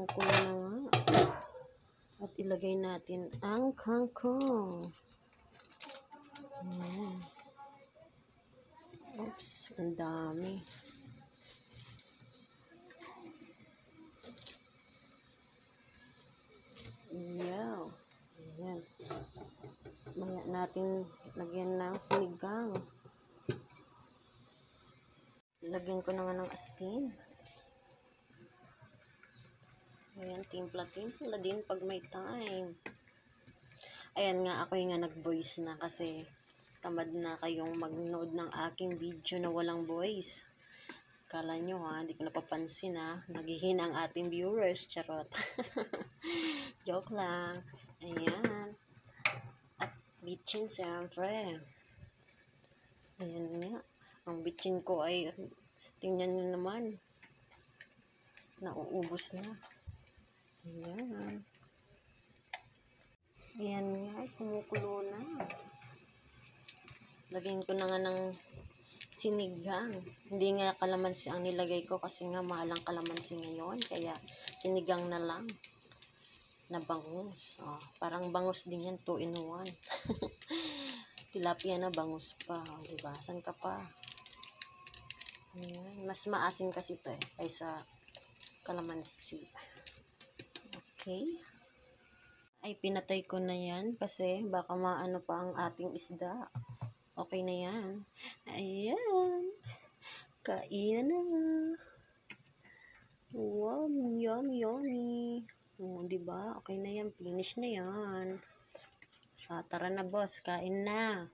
kumukulo na nga. At ilagay natin ang kangkong. Ayan. Oops, ang dami. Yaw. Ayan. Maya natin lagyan ng sinigang. Lagyan ko na nga ng asin. Ayan, timpla-timpla din pag may time. Ayan nga, ako yung nga nag-voice na kasi tamad na kayong mag-nood ng aking video na walang voice. Kala nyo ha, hindi ko napapansin ha. Naghihina ang ating viewers, charot. Joke lang. Ayan. At bitchin siyempre. Ayan nga. Ang bitchin ko ay, tingnan nyo naman. Nauubos na. Ayan. Ayan nga, kumukulo na. Lagyan ko na nga ng sinigang. Hindi nga kalamansi ang nilagay ko kasi nga mahal ang kalamansi ngayon. Kaya sinigang na lang. Na bangus. Oh, parang bangus din yan, 2 in 1. Tilapia na bangus pa. Oh, diba? San ka pa? Ayan. Mas maasin kasi ito kaysa kalamansi. Okay. Ay, pinatay ko na yan kasi baka maano pa ang ating isda. Okay na yan. Ayan. Kainan na. Wow, yummy, yummy. Oh, diba? Okay na yan. Finish na yan. Tara na boss, kain na.